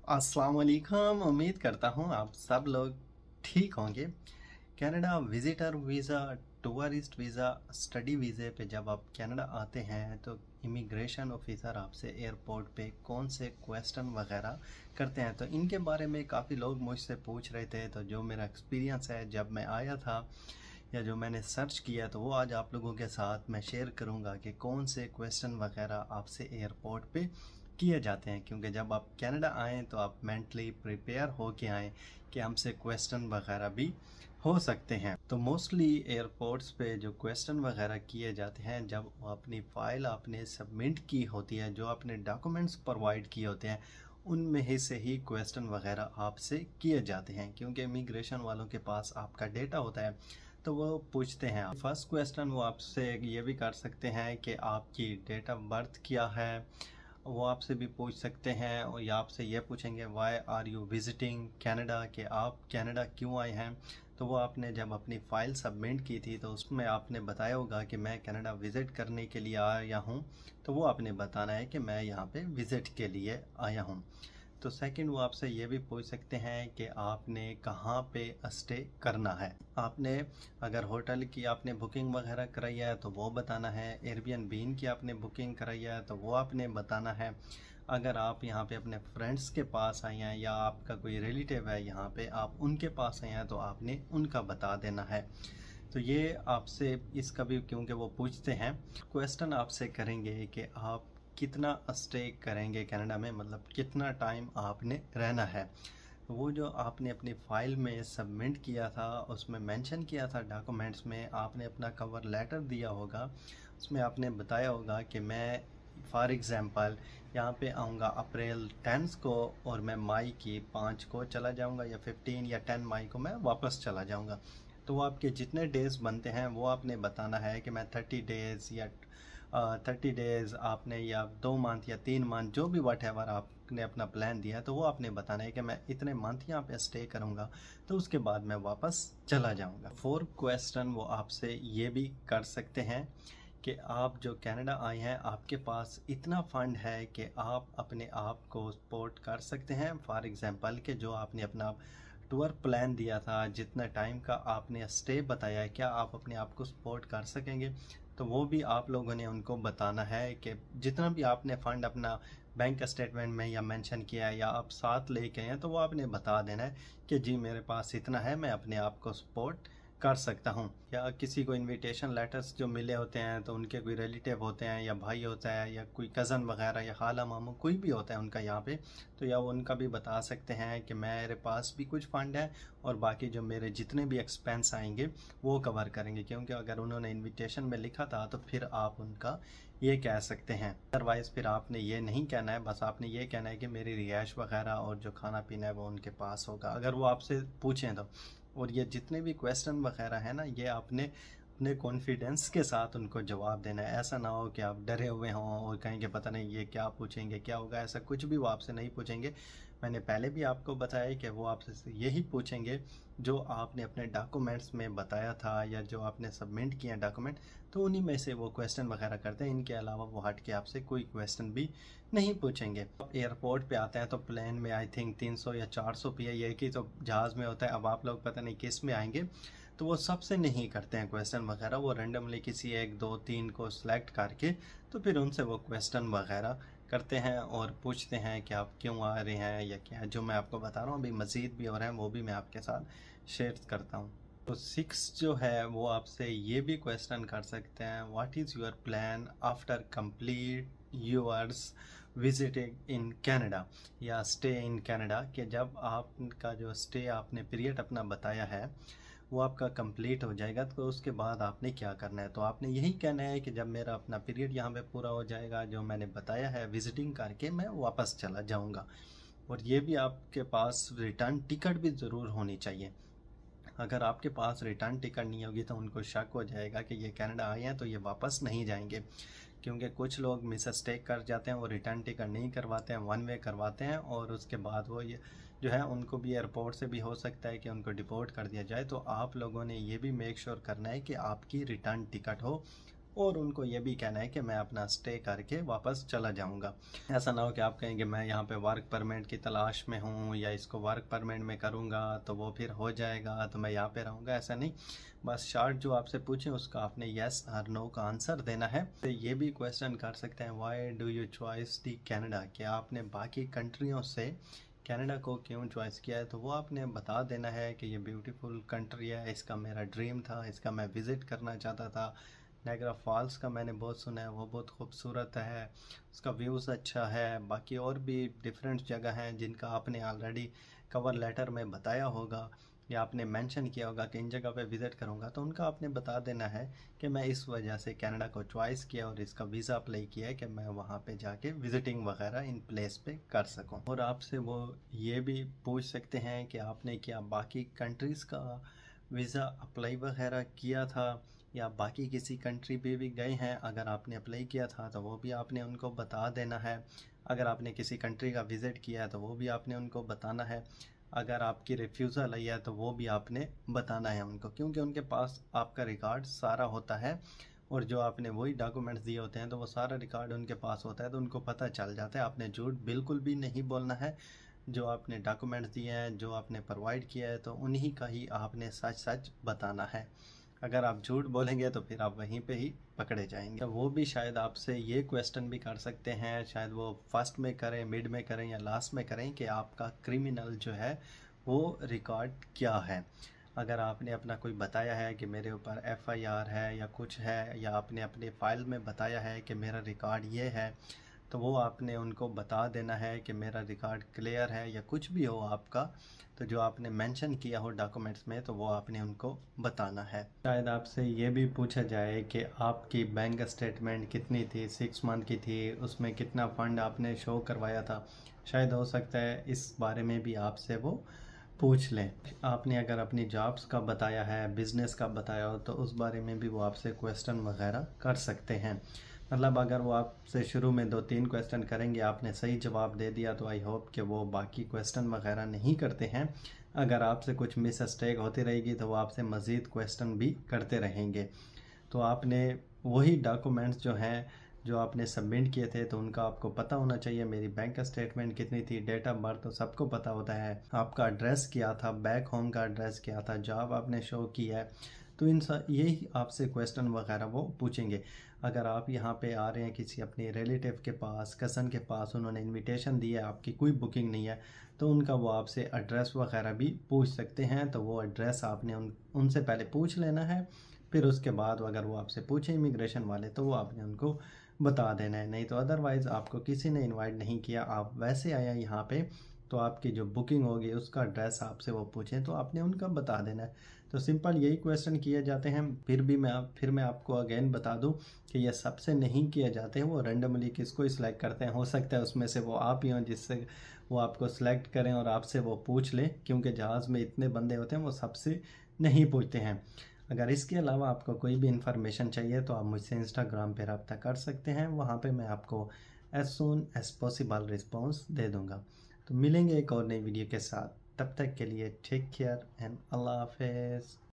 अस्सलाम वालेकुम। उम्मीद करता हूँ आप सब लोग ठीक होंगे। Canada visitor visa, tourist visa, study वीज़े पे जब आप कनाडा आते हैं तो इमिग्रेशन ऑफिसर आपसे एयरपोर्ट पे कौन से क्वेश्चन वगैरह करते हैं। तो इनके बारे में काफ़ी लोग मुझसे पूछ रहे थे। तो जो मेरा एक्सपीरियंस है जब मैं आया था या जो मैंने सर्च किया तो वो आज आप लोगों के साथ मैं शेयर करूंगा कि कौन से क्वेश्चन वगैरह आपसे एयरपोर्ट पे किए जाते हैं। क्योंकि जब आप कनाडा आएँ तो आप मेंटली प्रिपेयर हो के आएँ कि हमसे क्वेश्चन वगैरह भी हो सकते हैं। तो मोस्टली एयरपोर्ट्स पे जो क्वेश्चन वगैरह किए जाते हैं, जब अपनी फ़ाइल आपने सबमिट की होती है, जो आपने डॉक्यूमेंट्स प्रोवाइड किए होते हैं, उनमें ही से ही क्वेश्चन वगैरह आपसे किए जाते हैं। क्योंकि इमिग्रेशन वालों के पास आपका डेटा होता है तो वो पूछते हैं। फर्स्ट क्वेश्चन वो आपसे ये भी कर सकते हैं कि आपकी डेट ऑफ बर्थ क्या है, वो आपसे भी पूछ सकते हैं। और या आपसे ये पूछेंगे why are you visiting Canada, कि आप कनाडा क्यों आए हैं। तो वो आपने जब अपनी फ़ाइल सबमिट की थी तो उसमें आपने बताया होगा कि मैं कनाडा विज़िट करने के लिए आया हूँ। तो वो आपने बताना है कि मैं यहाँ पे विज़िट के लिए आया हूँ। तो सेकंड वो आपसे ये भी पूछ सकते हैं कि आपने कहाँ पे स्टे करना है। आपने अगर होटल की आपने बुकिंग वगैरह कराई है तो वो बताना है। एयरबीएनबी की आपने बुकिंग कराई है तो वो आपने बताना है। अगर आप यहाँ पे अपने फ्रेंड्स के पास आए हैं या आपका कोई रिलेटिव है यहाँ पे, आप उनके पास आए हैं तो आपने उनका बता देना है। तो ये आपसे इसका भी, क्योंकि वो पूछते हैं, क्वेश्चन आपसे करेंगे कि आप कितना स्टे करेंगे कनाडा में, मतलब कितना टाइम आपने रहना है। तो वो जो आपने अपनी फ़ाइल में सबमिट किया था उसमें मेंशन किया था, डॉक्यूमेंट्स में आपने अपना कवर लेटर दिया होगा, उसमें आपने बताया होगा कि मैं फॉर एग्ज़ाम्पल यहाँ पे आऊँगा अप्रैल 10 को और मैं मई की 5 को चला जाऊँगा, या 15 या 10 मई को मैं वापस चला जाऊँगा। तो वो आपके जितने डेज़ बनते हैं वो आपने बताना है कि मैं 30 डेज़ या 30 डेज़ आपने, या 2 मंथ या 3 मंथ, जो भी वट एवर आपने अपना प्लान दिया तो वो आपने बताना है कि मैं इतने मंथ यहाँ पे स्टे करूँगा तो उसके बाद मैं वापस चला जाऊँगा। फोर क्वेश्चन वो आपसे ये भी कर सकते हैं कि आप जो कनाडा आए हैं आपके पास इतना फंड है कि आप अपने आप को सपोर्ट कर सकते हैं। फॉर एग्ज़ाम्पल कि जो आपने अपना टूर प्लान दिया था, जितना टाइम का आपने स्टे बताया है, क्या आप अपने आप को सपोर्ट कर सकेंगे। तो वो भी आप लोगों ने उनको बताना है कि जितना भी आपने फ़ंड अपना बैंक स्टेटमेंट में या मेंशन किया है या आप साथ लेके हैं तो वो आपने बता देना है कि जी मेरे पास इतना है, मैं अपने आप को सपोर्ट कर सकता हूँ। या किसी को इनविटेशन लेटर्स जो मिले होते हैं तो उनके कोई रिलेटिव होते हैं या भाई होता है या कोई कज़न वगैरह या खाला मामू कोई भी होता है उनका यहाँ पे, तो या वो उनका भी बता सकते हैं कि मेरे पास भी कुछ फ़ंड है और बाकी जो मेरे जितने भी एक्सपेंस आएंगे वो कवर करेंगे। क्योंकि अगर उन्होंने इनविटेशन में लिखा था तो फिर आप उनका ये कह सकते हैं। अदरवाइज़ फिर आपने ये नहीं कहना है, बस आपने ये कहना है कि मेरी रिहाइश वगैरह और जो खाना पीना है वो उनके पास होगा, अगर वो आपसे पूछें तो। और ये जितने भी क्वेश्चन वगैरह है ना, ये आपने अपने कॉन्फिडेंस के साथ उनको जवाब देना है। ऐसा ना हो कि आप डरे हुए हों और कहेंगे पता नहीं ये क्या पूछेंगे क्या होगा, ऐसा कुछ भी वो आपसे नहीं पूछेंगे। मैंने पहले भी आपको बताया कि वो आपसे यही पूछेंगे जो आपने अपने डॉक्यूमेंट्स में बताया था या जो आपने सबमिट किए हैं डॉक्यूमेंट, तो उन्हीं में से वो क्वेश्चन वगैरह करते हैं। इनके अलावा वो हट के आपसे कोई क्वेश्चन भी नहीं पूछेंगे। एयरपोर्ट पे आते हैं तो प्लेन में आई थिंक 300 या 400 पी एक ही तो जहाज़ में होता है। अब आप लोग पता नहीं किस में आएंगे, तो वो सबसे नहीं करते हैं क्वेश्चन वगैरह। वो रेंडमली किसी 1 2 3 को सिलेक्ट करके तो फिर उनसे वो क्वेश्चन वगैरह करते हैं और पूछते हैं कि आप क्यों आ रहे हैं या क्या। जो मैं आपको बता रहा हूँ अभी मज़ीद भी हो रहे हैं वो भी मैं आपके साथ शेयर करता हूँ। तो 6 जो है वो आपसे ये भी क्वेश्चन कर सकते हैं, what is your plan after complete yours visiting in Canada या स्टे इन कनाडा। कि जब आपका जो स्टे आपने पीरियड अपना बताया है वो आपका कंप्लीट हो जाएगा तो उसके बाद आपने क्या करना है। तो आपने यही कहना है कि जब मेरा अपना पीरियड यहाँ पे पूरा हो जाएगा जो मैंने बताया है विजिटिंग करके मैं वापस चला जाऊँगा। और ये भी आपके पास रिटर्न टिकट भी ज़रूर होनी चाहिए। अगर आपके पास रिटर्न टिकट नहीं होगी तो उनको शक हो जाएगा कि ये कनाडा आए हैं तो ये वापस नहीं जाएंगे। क्योंकि कुछ लोग मिसटेक कर जाते हैं, वो रिटर्न टिकट नहीं करवाते हैं, वन वे करवाते हैं और उसके बाद वो ये जो है उनको भी एयरपोर्ट से भी हो सकता है कि उनको डिपोर्ट कर दिया जाए। तो आप लोगों ने ये भी मेक श्योर करना है कि आपकी रिटर्न टिकट हो और उनको ये भी कहना है कि मैं अपना स्टे करके वापस चला जाऊंगा। ऐसा ना हो कि आप कहेंगे मैं यहाँ पे वर्क परमिट की तलाश में हूँ या इसको वर्क परमिट में करूँगा तो वो फिर हो जाएगा तो मैं यहाँ पे रहूँगा, ऐसा नहीं। बस शार्ट जो आपसे पूछें उसका आपने येस और नो का आंसर देना है। तो ये भी क्वेश्चन कर सकते हैं, why do you choice the Canada, कि आपने बाकी कंट्रियों से कनाडा को क्यों चॉइस किया है। तो वो आपने बता देना है कि ये ब्यूटीफुल कंट्री है, इसका मेरा ड्रीम था, इसका मैं विज़िट करना चाहता था। नायग्रा फॉल्स का मैंने बहुत सुना है, वो बहुत खूबसूरत है, उसका व्यूज़ अच्छा है। बाकी और भी डिफरेंट जगह हैं जिनका आपने ऑलरेडी कवर लेटर में बताया होगा या आपने मेंशन किया होगा कि इन जगह पे विज़िट करूँगा, तो उनका आपने बता देना है कि मैं इस वजह से कनाडा को चॉइस किया और इसका वीज़ा अप्लाई किया है कि मैं वहाँ पे जाके विज़िटिंग वगैरह इन प्लेस पे कर सकूँ। और आपसे वो ये भी पूछ सकते हैं कि आपने क्या बाकी कंट्रीज़ का वीज़ा अप्लाई वगैरह किया था या बाकी किसी कंट्री पे भी गए हैं। अगर आपने अप्लाई किया था तो वो भी आपने उनको बता देना है। अगर आपने किसी कंट्री का विज़िट किया है तो वो भी आपने उनको बताना है। अगर आपकी रिफ्यूज़ल आई है तो वो भी आपने बताना है उनको, क्योंकि उनके पास आपका रिकॉर्ड सारा होता है और जो आपने वही डॉक्यूमेंट्स दिए होते हैं तो वो सारा रिकॉर्ड उनके पास होता है, तो उनको पता चल जाता है। आपने झूठ बिल्कुल भी नहीं बोलना है। जो आपने डॉक्यूमेंट्स दिए हैं, जो आपने प्रोवाइड किया है, तो उन्हीं का ही आपने सच सच बताना है। अगर आप झूठ बोलेंगे तो फिर आप वहीं पे ही पकड़े जाएंगे। तो वो भी शायद आपसे ये क्वेश्चन भी कर सकते हैं, शायद वो फर्स्ट में करें, मिड में करें या लास्ट में करें, कि आपका क्रिमिनल जो है वो रिकॉर्ड क्या है। अगर आपने अपना कोई बताया है कि मेरे ऊपर एफआईआर है या कुछ है, या आपने अपने फाइल में बताया है कि मेरा रिकॉर्ड ये है, तो वो आपने उनको बता देना है कि मेरा रिकॉर्ड क्लियर है या कुछ भी हो आपका, तो जो आपने मेंशन किया हो डॉक्यूमेंट्स में तो वो आपने उनको बताना है। शायद आपसे ये भी पूछा जाए कि आपकी बैंक स्टेटमेंट कितनी थी, 6 मंथ की थी, उसमें कितना फ़ंड आपने शो करवाया था। शायद हो सकता है इस बारे में भी आपसे वो पूछ लें। आपने अगर अपनी जॉब्स का बताया है, बिज़नेस का बताया हो, तो उस बारे में भी वो आपसे क्वेश्चन वगैरह कर सकते हैं। मतलब अगर वो आपसे शुरू में 2-3 क्वेश्चन करेंगे, आपने सही जवाब दे दिया, तो आई होप कि वो बाकी क्वेश्चन वगैरह नहीं करते हैं। अगर आपसे कुछ मिसटेक होती रहेगी तो वो आपसे मज़ीद क्वेश्चन भी करते रहेंगे। तो आपने वही डॉक्यूमेंट्स जो हैं जो आपने सबमिट किए थे, तो उनका आपको पता होना चाहिए। मेरी बैंक स्टेटमेंट कितनी थी, डेट ऑफ बर्थ तो सबको पता होता है, आपका एड्रेस क्या था, बैक होम का एड्रेस क्या था, जॉब आपने शो किया है। तो इन यही आपसे क्वेश्चन वगैरह वो पूछेंगे। अगर आप यहाँ पे आ रहे हैं किसी अपने रिलेटिव के पास, कज़न के पास, उन्होंने इनविटेशन दी है, आपकी कोई बुकिंग नहीं है, तो उनका वो आपसे एड्रेस वगैरह भी पूछ सकते हैं। तो वो एड्रेस आपने उनसे पहले पूछ लेना है, फिर उसके बाद अगर वो आपसे पूछे इमिग्रेशन वाले तो वो आपने उनको बता देना है। नहीं तो अदरवाइज़ आपको किसी ने इनवाइट नहीं किया, आप वैसे आए यहाँ पे, तो आपकी जो बुकिंग होगी उसका एड्रेस आपसे वो पूछें तो आपने उनका बता देना है। तो सिंपल यही क्वेश्चन किए जाते हैं। फिर मैं आपको अगेन बता दूं कि ये सबसे नहीं किए जाते हैं, वो रेंडमली किसको सिलेक्ट करते हैं। हो सकता है उसमें से वो आप ही हों जिससे वो आपको सिलेक्ट करें और आपसे वो पूछ लें, क्योंकि जहाज़ में इतने बंदे होते हैं वो सबसे नहीं पूछते हैं। अगर इसके अलावा आपको कोई भी इन्फॉर्मेशन चाहिए तो आप मुझसे इंस्टाग्राम पर रब्ता कर सकते हैं, वहाँ पे मैं आपको as soon as possible response दे दूँगा। तो मिलेंगे एक और नई वीडियो के साथ, तब तक के लिए टेक केयर एंड अल्लाह हाफिज़।